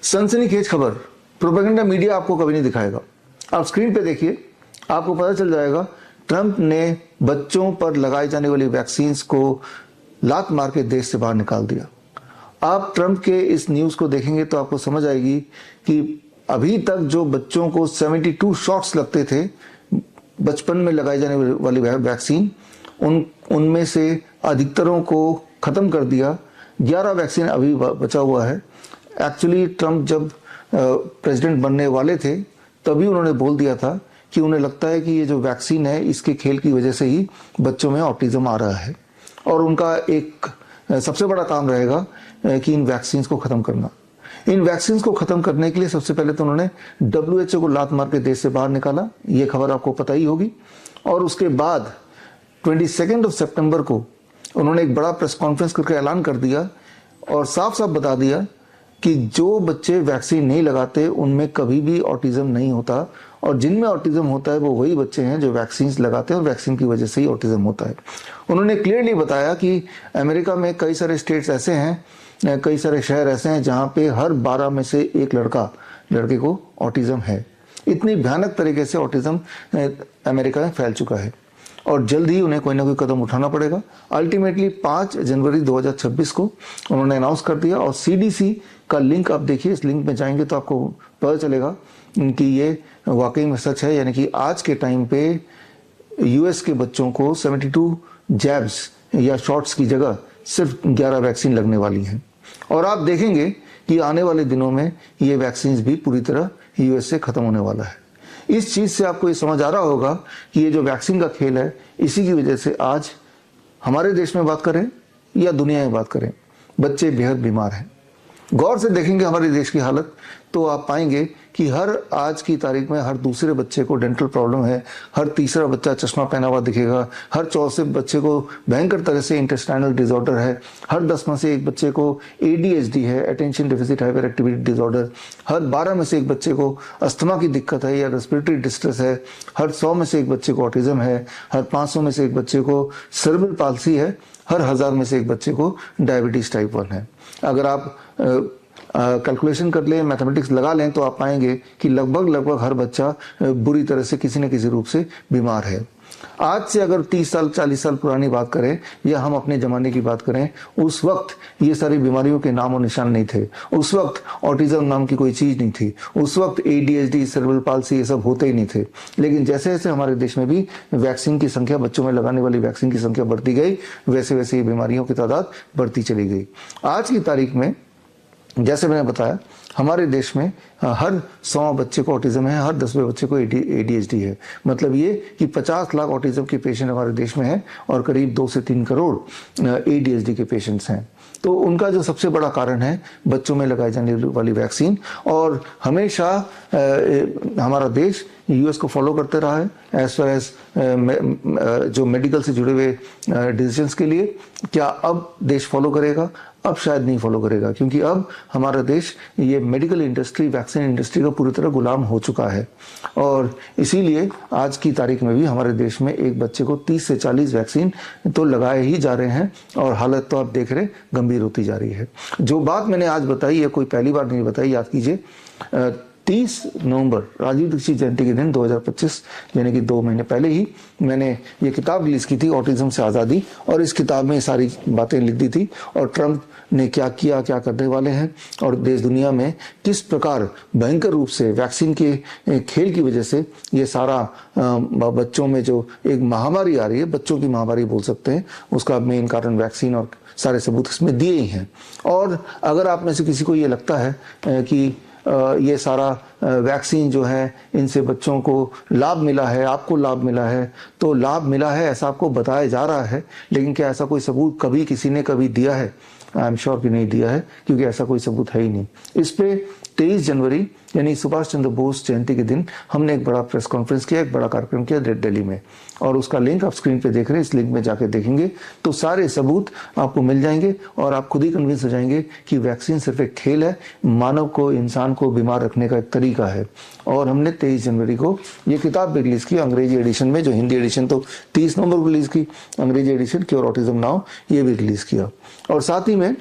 सनसनीखेज खबर propaganda media आपको कभी नहीं दिखाएगा। आप स्क्रीन पे देखिए, आपको पता चल जाएगा ट्रंप ने बच्चों पर लगाई जाने वाली वैक्सीन को लात मार के देश से बाहर निकाल दिया। आप ट्रंप के इस न्यूज को देखेंगे तो आपको समझ आएगी कि अभी तक जो बच्चों को 72 शॉट्स लगते थे बचपन में लगाई जाने वाली वैक्सीन, उनमें से अधिकतरों को खत्म कर दिया। 11 वैक्सीन अभी बचा हुआ है। एक्चुअली ट्रंप जब प्रेसिडेंट बनने वाले थे तभी उन्होंने बोल दिया था कि उन्हें लगता है कि ये जो वैक्सीन है इसके खेल की वजह से ही बच्चों में ऑटिज्म आ रहा है और उनका एक सबसे बड़ा काम रहेगा कि इन वैक्सीन को खत्म करना। इन वैक्सीन को खत्म करने के लिए सबसे पहले तो उन्होंने WHO को लात मार के देश से बाहर निकाला, ये खबर आपको पता ही होगी। और उसके बाद 22 सितंबर को उन्होंने एक बड़ा प्रेस कॉन्फ्रेंस करके ऐलान कर दिया और साफ साफ बता दिया कि जो बच्चे वैक्सीन नहीं लगाते उनमें कभी भी ऑटिज्म नहीं होता और जिनमें ऑटिज्म होता है वो वही बच्चे हैं जो वैक्सीन लगाते हैं और वैक्सीन की वजह से ही ऑटिज्म होता है। उन्होंने क्लियरली बताया कि अमेरिका में कई सारे स्टेट्स ऐसे हैं, कई सारे शहर ऐसे हैं जहां पे हर 12 में से एक लड़के को ऑटिज्म है। इतनी भयानक तरीके से ऑटिज्म अमेरिका में फैल चुका है और जल्द ही उन्हें कोई ना कोई कदम उठाना पड़ेगा। अल्टीमेटली 5 जनवरी 2026 को उन्होंने अनाउंस कर दिया और CDC का लिंक आप देखिए, इस लिंक में जाएंगे तो आपको पता चलेगा कि ये वाकई में सच है। यानी कि आज के टाइम पे US के बच्चों को 72 जैब्स या शॉट्स की जगह सिर्फ 11 वैक्सीन लगने वाली हैं और आप देखेंगे कि आने वाले दिनों में ये वैक्सीन भी पूरी तरह US से खत्म होने वाला है। इस चीज से आपको ये समझ आ रहा होगा कि ये जो वैक्सीन का खेल है, इसी की वजह से आज हमारे देश में बात करें या दुनिया में बात करें, बच्चे बेहद बीमार हैं। गौर से देखेंगे हमारे देश की हालत तो आप पाएंगे कि हर आज की तारीख में हर दूसरे बच्चे को डेंटल प्रॉब्लम है, हर तीसरा बच्चा चश्मा पहना हुआ दिखेगा, हर चौथे बच्चे को भयंकर तरह से इंटेस्टाइनल डिसऑर्डर है, हर 10 में से एक बच्चे को ADHD है, attention deficit hyperactivity disorder, हर 12 में से एक बच्चे को अस्थमा की दिक्कत है या रेस्पिरेटरी डिस्ट्रेस है, हर 100 में से एक बच्चे को ऑटिज्म है, हर 500 में से एक बच्चे को सेरेब्रल पाल्सी है, हर 1000 में से एक बच्चे को डायबिटीज टाइप 1 है। अगर आप कैलकुलेशन कर लें, मैथमेटिक्स लगा लें तो आप पाएंगे कि लगभग हर बच्चा बुरी तरह से किसी न किसी रूप से बीमार है। आज से अगर 30 साल 40 साल पुरानी बात करें या हम अपने जमाने की बात करें, उस वक्त ये सारी बीमारियों के नाम और निशान नहीं थे। उस वक्त ऑटिज्म नाम की कोई चीज नहीं थी। उस वक्त ADHD, सेरेब्रल पाल्सी ये सब होते ही नहीं थे। लेकिन जैसे जैसे हमारे देश में भी वैक्सीन की संख्या, बच्चों में लगाने वाली वैक्सीन की संख्या बढ़ती गई, वैसे वैसे ये बीमारियों की तादाद बढ़ती चली गई। आज की तारीख में जैसे मैंने बताया, हमारे देश में हर 100 बच्चे को ऑटिज्म है, हर 10वें बच्चे को ADHD है। मतलब ये कि 50 लाख ऑटिज्म के पेशेंट हमारे देश में हैं और करीब 2 से 3 करोड़ ADHD के पेशेंट्स हैं। तो उनका जो सबसे बड़ा कारण है बच्चों में लगाई जाने वाली वैक्सीन। और हमेशा हमारा देश US को फॉलो करते रहा है एज फार एज जो मेडिकल से जुड़े हुए डिसीजंस के लिए। क्या अब देश फॉलो करेगा? अब शायद नहीं फॉलो करेगा, क्योंकि अब हमारा देश ये मेडिकल इंडस्ट्री, वैक्सीन इंडस्ट्री का पूरी तरह गुलाम हो चुका है। और इसीलिए आज की तारीख में भी हमारे देश में एक बच्चे को 30 से 40 वैक्सीन तो लगाए ही जा रहे हैं और हालत तो आप देख रहे गंभीर होती जा रही है। जो बात मैंने आज बताई है कोई पहली बार नहीं बताई, याद कीजिए। 30 नवंबर राजीव दीक्षित जयंती के दिन 2025 यानी कि 2 महीने पहले ही मैंने ये किताब रिलीज की थी, ऑटिज्म से आज़ादी, और इस किताब में सारी बातें लिख दी थी और ट्रंप ने क्या किया, क्या करने वाले हैं और देश दुनिया में किस प्रकार भयंकर रूप से वैक्सीन के खेल की वजह से ये सारा बच्चों में जो एक महामारी आ रही है, बच्चों की महामारी बोल सकते हैं, उसका मेन कारण वैक्सीन और सारे सबूत इसमें दिए ही हैं। और अगर आप में से किसी को ये लगता है कि ये सारा वैक्सीन जो है इनसे बच्चों को लाभ मिला है, आपको लाभ मिला है, तो लाभ मिला है ऐसा आपको बताया जा रहा है, लेकिन क्या ऐसा कोई सबूत कभी किसी ने कभी दिया है? आई एम श्योर कि नहीं दिया है, क्योंकि ऐसा कोई सबूत है ही नहीं। इस पे 23 जनवरी यानी सुभाष चंद्र बोस जयंती के दिन हमने एक बड़ा प्रेस कॉन्फ्रेंस किया, एक बड़ा कार्यक्रम किया दिल्ली में, और उसका लिंक आप स्क्रीन पे देख रहे हैं। इस लिंक में जाके देखेंगे तो सारे सबूत आपको मिल जाएंगे और आप खुद ही कन्विंस हो जाएंगे कि वैक्सीन सिर्फ एक खेल है, मानव को, इंसान को बीमार रखने का एक तरीका है। और हमने 23 जनवरी को ये किताब भी रिलीज की अंग्रेजी एडिशन में, जो हिंदी एडिशन तो 30 नवंबर को रिलीज की, अंग्रेजी एडिशन क्योर ऑटिज्म नाउ ये भी रिलीज किया। और साथ ही में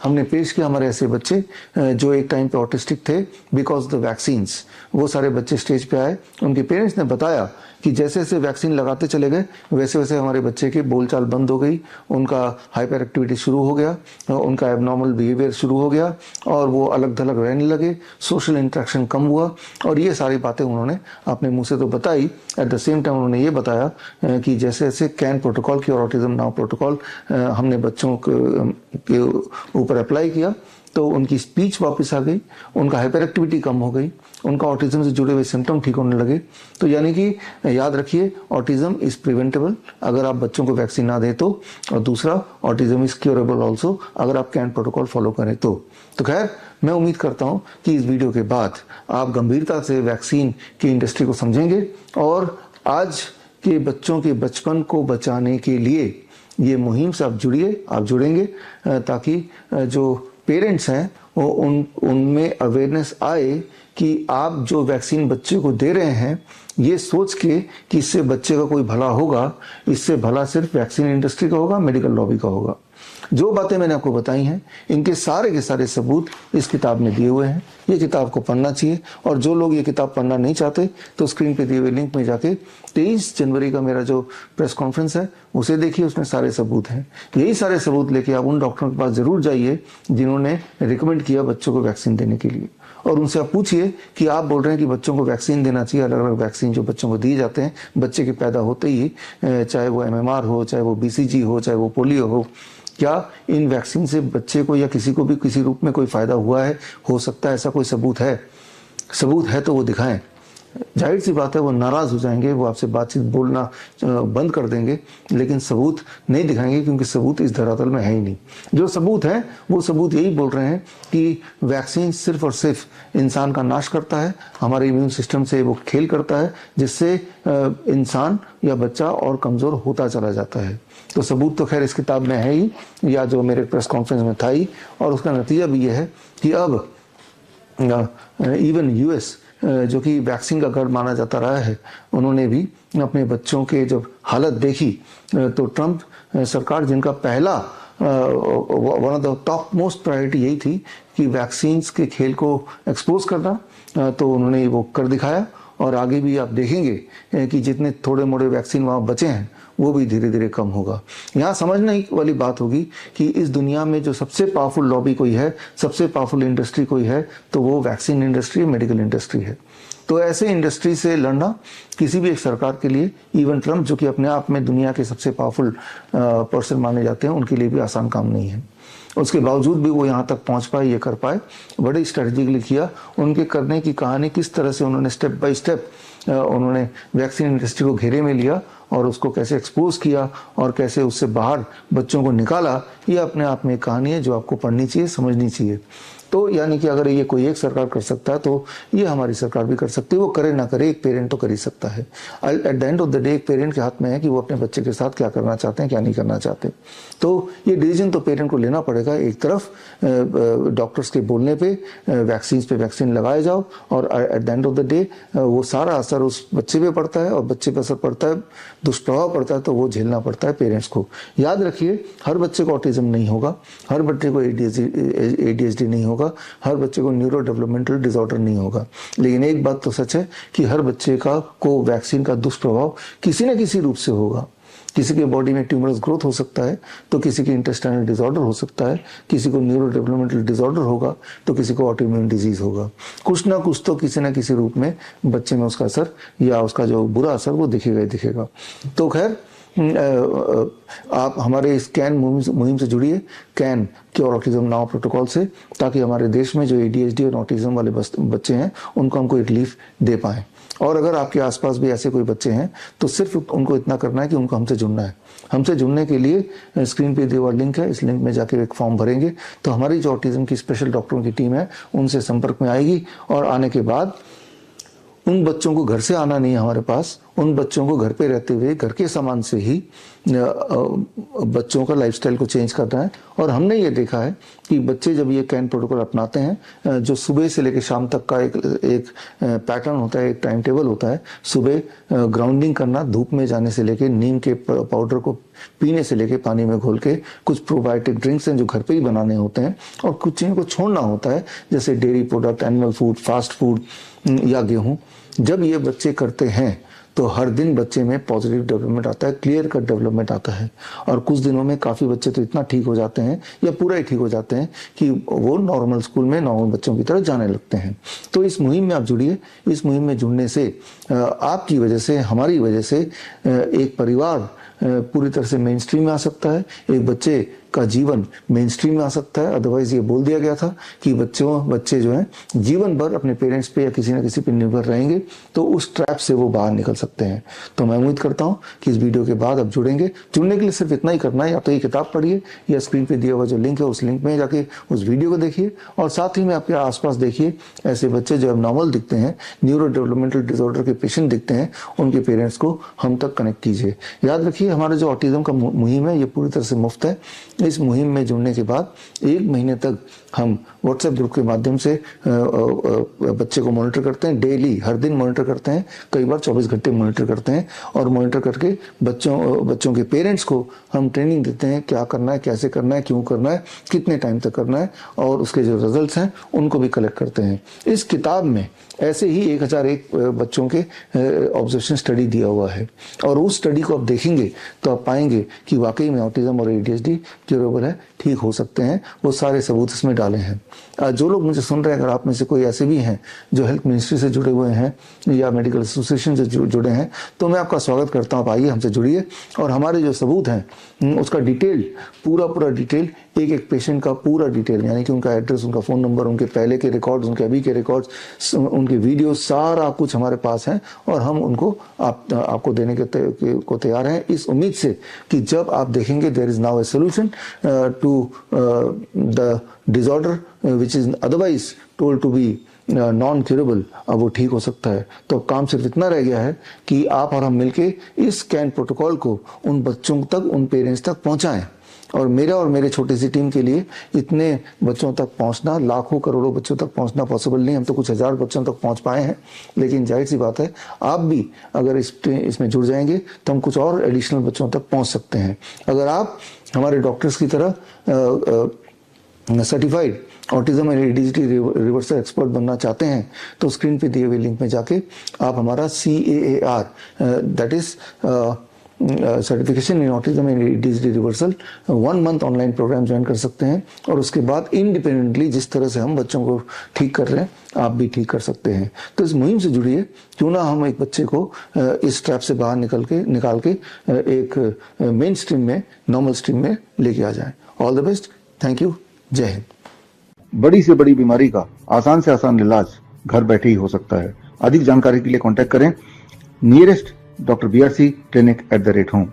हमने पेश किया हमारे ऐसे बच्चे जो एक टाइम पे ऑटिस्टिक थे बिकॉज द वैक्सीन्स। वो सारे बच्चे स्टेज पे आए, उनके पेरेंट्स ने बताया कि जैसे जैसे वैक्सीन लगाते चले गए वैसे वैसे हमारे बच्चे की बोलचाल बंद हो गई, उनका हाइपर एक्टिविटी शुरू हो गया, उनका एबनॉर्मल बिहेवियर शुरू हो गया और वो अलग थलग रहने लगे, सोशल इंटरेक्शन कम हुआ। और ये सारी बातें उन्होंने अपने मुंह से तो बताई, एट द सेम टाइम उन्होंने ये बताया कि जैसे जैसे कैन प्रोटोकॉल की और ऑटिज्म नाउ प्रोटोकॉल हमने बच्चों के ऊपर अप्लाई किया तो उनकी स्पीच वापस आ गई, उनका हाइपर एक्टिविटी कम हो गई, उनका ऑटिज्म से जुड़े हुए सिम्टम ठीक होने लगे। तो यानी कि याद रखिए, ऑटिज्म इज प्रिवेंटेबल अगर आप बच्चों को वैक्सीन ना दें तो, और दूसरा ऑटिज्म इज क्योरेबल ऑल्सो अगर आप कैन प्रोटोकॉल फॉलो करें तो। खैर, मैं उम्मीद करता हूं कि इस वीडियो के बाद आप गंभीरता से वैक्सीन की इंडस्ट्री को समझेंगे और आज के बच्चों के बचपन को बचाने के लिए ये मुहिम से आप जुड़ेंगे ताकि जो पेरेंट्स हैं वो उनमें अवेयरनेस आए कि आप जो वैक्सीन बच्चे को दे रहे हैं ये सोच के कि इससे बच्चे का कोई भला होगा, इससे भला सिर्फ वैक्सीन इंडस्ट्री का होगा, मेडिकल लॉबी का होगा। जो बातें मैंने आपको बताई हैं इनके सारे के सारे सबूत इस किताब में दिए हुए हैं। ये किताब को पढ़ना चाहिए और जो लोग ये किताब पढ़ना नहीं चाहते तो स्क्रीन पे दिए हुए लिंक में जाके 23 जनवरी का मेरा जो प्रेस कॉन्फ्रेंस है उसे देखिए, उसमें सारे सबूत हैं। यही सारे सबूत लेके आप उन डॉक्टरों के पास जरूर जाइए जिन्होंने रिकमेंड किया बच्चों को वैक्सीन देने के लिए, और उनसे आप पूछिए कि आप बोल रहे हैं कि बच्चों को वैक्सीन देना चाहिए। अलग अलग वैक्सीन जो बच्चों को दिए जाते हैं बच्चे के पैदा होते ही, चाहे वो MMR हो, चाहे वो BCG हो, चाहे वो पोलियो हो, क्या इन वैक्सीन से बच्चे को या किसी को भी किसी रूप में कोई फायदा हुआ है, हो सकता है ऐसा कोई सबूत है? सबूत है तो वो दिखाएं। जाहिर सी बात है वो नाराज हो जाएंगे, वो आपसे बातचीत बोलना बंद कर देंगे, लेकिन सबूत नहीं दिखाएंगे क्योंकि सबूत इस धरातल में है ही नहीं। जो सबूत है वो सबूत यही बोल रहे हैं कि वैक्सीन सिर्फ और सिर्फ इंसान का नाश करता है, हमारे इम्यून सिस्टम से वो खेल करता है जिससे इंसान या बच्चा और कमजोर होता चला जाता है। तो सबूत तो खैर इस किताब में है ही, या जो मेरे प्रेस कॉन्फ्रेंस में था ही, और उसका नतीजा भी यह है कि अब इवन US जो कि वैक्सीन का गढ़ माना जाता रहा है, उन्होंने भी अपने बच्चों के जब हालत देखी तो ट्रंप सरकार, जिनका पहला one of the top most priority यही थी कि वैक्सीन्स के खेल को एक्सपोज करना, तो उन्होंने वो कर दिखाया। और आगे भी आप देखेंगे कि जितने थोड़े मोड़े वैक्सीन वहाँ बचे हैं वो भी धीरे धीरे कम होगा। यहाँ समझने वाली बात होगी कि इस दुनिया में जो सबसे पावरफुल लॉबी कोई है, सबसे पावरफुल इंडस्ट्री कोई है, तो वो वैक्सीन इंडस्ट्री, मेडिकल इंडस्ट्री है। तो ऐसे इंडस्ट्री से लड़ना किसी भी एक सरकार के लिए, इवन ट्रंप जो कि अपने आप में दुनिया के सबसे पावरफुल पर्सन माने जाते हैं, उनके लिए भी आसान काम नहीं है। उसके बावजूद भी वो यहाँ तक पहुँच पाए, ये कर पाए, बड़े स्ट्रेटेजिकली किया। उनके करने की कहानी किस तरह से उन्होंने स्टेप बाय स्टेप उन्होंने वैक्सीन इंडस्ट्री को घेरे में लिया और उसको कैसे एक्सपोज किया और कैसे उससे बाहर बच्चों को निकाला, ये अपने आप में एक कहानी है जो आपको पढ़नी चाहिए, समझनी चाहिए। तो यानी कि अगर ये कोई एक सरकार कर सकता है तो ये हमारी सरकार भी कर सकती है। वो करे ना करे, एक पेरेंट तो कर ही सकता है। At the end of the day एक पेरेंट के हाथ में है कि वो अपने बच्चे के साथ क्या करना चाहते हैं, क्या नहीं करना चाहते। तो ये डिसीजन तो पेरेंट को लेना पड़ेगा। एक तरफ डॉक्टर्स के बोलने पे वैक्सीन लगाए जाओ, और at the end of the day वो सारा असर उस बच्चे पे पड़ता है, और बच्चे पे असर पड़ता है, दुष्प्रभाव पड़ता है, तो वो झेलना पड़ता है पेरेंट्स को। याद रखिए, हर बच्चे को ऑटिज्म नहीं होगा, हर बच्चे को ADHD नहीं होगा, हर बच्चे को न्यूरो डेवलपमेंटल डिसऑर्डर नहीं होगा। लेकिन एक बात तो सच है कि हर बच्चे को वैक्सीन का दुष्प्रभाव किसी न किसी रूप से होगा। किसी के बॉडी में ट्यूमरस ग्रोथ हो सकता है, तो किसी के इंटेस्टाइनल डिसऑर्डर हो सकता है, किसी को न्यूरो डेवलपमेंटल डिसऑर्डर होगा, तो किसी को ऑटोइम्यून डिजीज होगा। कुछ ना कुछ तो किसी न किसी रूप में बच्चे में उसका असर या उसका जो बुरा असर वो दिखेगा ही दिखेगा। तो खैर, आप हमारे इस कैन मुहिम से जुड़िए, can cure autism now protocol से, ताकि हमारे देश में जो ADHD और ऑटिज्म वाले बच्चे हैं उनको हम कोई रिलीफ दे पाएं। और अगर आपके आसपास भी ऐसे कोई बच्चे हैं तो सिर्फ उनको इतना करना है कि उनको हमसे जुड़ना है। हमसे जुड़ने के लिए स्क्रीन पे दिया हुआ लिंक है, इस लिंक में जाके एक फॉर्म भरेंगे तो हमारी जो ऑटिज्म की स्पेशल डॉक्टरों की टीम है उनसे संपर्क में आएगी, और आने के बाद उन बच्चों को घर से आना नहीं है हमारे पास, उन बच्चों को घर पे रहते हुए घर के सामान से ही बच्चों का लाइफस्टाइल को चेंज करना है। और हमने ये देखा है कि बच्चे जब ये कैन प्रोटोकॉल अपनाते हैं, जो सुबह से लेकर शाम तक का एक पैटर्न होता है, एक टाइम टेबल होता है। सुबह ग्राउंडिंग करना, धूप में जाने से लेके नीम के पाउडर को पीने से लेके पानी में घोल के, कुछ प्रोबायोटिक ड्रिंक्स हैं जो घर पे ही बनाने होते हैं, और कुछ चीज़ों को छोड़ना होता है जैसे dairy product, animal food, fast food या गेहूं। जब ये बच्चे करते हैं तो हर दिन बच्चे में पॉजिटिव डेवलपमेंट आता है, क्लियर कट डेवलपमेंट आता है। और कुछ दिनों में काफ़ी बच्चे तो इतना ठीक हो जाते हैं या पूरा ही ठीक हो जाते हैं कि वो नॉर्मल स्कूल में नॉर्मल बच्चों की तरह जाने लगते हैं। तो इस मुहिम में आप जुड़िए। इस मुहिम में जुड़ने से आपकी वजह से, हमारी वजह से एक परिवार पूरी तरह से मेन स्ट्रीम में आ सकता है, एक बच्चे का जीवन मेन स्ट्रीम में आ सकता है। अदरवाइज ये बोल दिया गया था कि बच्चे जो हैं जीवन भर अपने पेरेंट्स पे या किसी न किसी पे निर्भर रहेंगे, तो उस ट्रैप से वो बाहर निकल सकते हैं। तो मैं उम्मीद करता हूँ कि इस वीडियो के बाद आप जुड़ेंगे। जुड़ने के लिए सिर्फ इतना ही करना है, या तो ये किताब पढ़िए या स्क्रीन पे दिया हुआ जो लिंक है उस लिंक में जाके उस वीडियो को देखिए, और साथ ही में आपके आसपास देखिए ऐसे बच्चे जो एबनॉर्मल दिखते हैं, न्यूरो डेवलपमेंटल डिसऑर्डर के पेशेंट दिखते हैं, उनके पेरेंट्स को हम तक कनेक्ट कीजिए। याद रखिए, हमारा जो ऑटिज्म का मुहिम है ये पूरी तरह से मुफ्त है। इस मुहिम में जुड़ने के बाद 1 महीने तक हम व्हाट्सएप ग्रुप के माध्यम से बच्चे को मॉनिटर करते हैं, डेली हर दिन मॉनिटर करते हैं, कई बार 24 घंटे मॉनिटर करते हैं। और मॉनिटर करके बच्चों के पेरेंट्स को हम ट्रेनिंग देते हैं, क्या करना है, कैसे करना है, क्यों करना है, कितने टाइम तक करना है, और उसके जो रिजल्ट्स हैं उनको भी कलेक्ट करते हैं। इस किताब में ऐसे ही 1001 बच्चों के ऑब्जर्वेशन स्टडी दिया हुआ है, और उस स्टडी को आप देखेंगे तो आप पाएंगे कि वाकई में ऑटिज्म और ADHD क्यूरेबल है, ठीक हो सकते हैं। वो सारे सबूत इसमें डाले हैं। जो लोग मुझे सुन रहे हैं, अगर आप में से कोई ऐसे भी हैं जो हेल्थ मिनिस्ट्री से जुड़े हुए हैं या मेडिकल एसोसिएशन से जुड़े हैं, तो मैं आपका स्वागत करता हूँ। आप आइए, हमसे जुड़िए, और हमारे जो सबूत हैं उसका डिटेल, पूरा डिटेल, एक पेशेंट का पूरा डिटेल, यानी कि उनका एड्रेस, उनका फ़ोन नंबर, उनके पहले के रिकॉर्ड्स, उनके अभी के रिकॉर्ड्स, उनके वीडियो, सारा कुछ हमारे पास है, और हम उनको आपको देने को तैयार हैं, इस उम्मीद से कि जब आप देखेंगे there is now a solution to the disorder which is otherwise told to be non curable, अब वो ठीक हो सकता है। तो काम सिर्फ इतना रह गया है कि आप और हम मिलके इस कैन प्रोटोकॉल को उन बच्चों तक, उन पेरेंट्स तक पहुंचाएं। और मेरे छोटी सी टीम के लिए इतने बच्चों तक पहुंचना, लाखों करोड़ों बच्चों तक पहुंचना पॉसिबल नहीं। हम तो कुछ हजार बच्चों तक पहुंच पाए हैं, लेकिन जाहिर सी बात है आप भी अगर इसमें जुड़ जाएंगे तो हम कुछ और एडिशनल बच्चों तक पहुंच सकते हैं। अगर आप हमारे डॉक्टर्स की तरह certified autism and ADHD reversal expert बनना चाहते हैं, तो स्क्रीन पे दिए हुए लिंक में जाके आप हमारा CAAR, that is certification in autism and ADHD reversal 1 month online program join कर सकते हैं। और उसके बाद इंडिपेंडेंटली जिस तरह से हम बच्चों को ठीक कर रहे हैं, आप भी ठीक कर सकते हैं। तो इस मुहिम से जुड़िए, क्यों ना हम एक बच्चे को इस ट्रैप से बाहर निकाल के एक मेन स्ट्रीम में, नॉर्मल स्ट्रीम में लेके आ जाएं। All the best, thank you, जय हिंद। बड़ी से बड़ी बीमारी का आसान से आसान इलाज घर बैठे ही हो सकता है। अधिक जानकारी के लिए कॉन्टैक्ट करें nearest Dr. BRC Clinic @ home।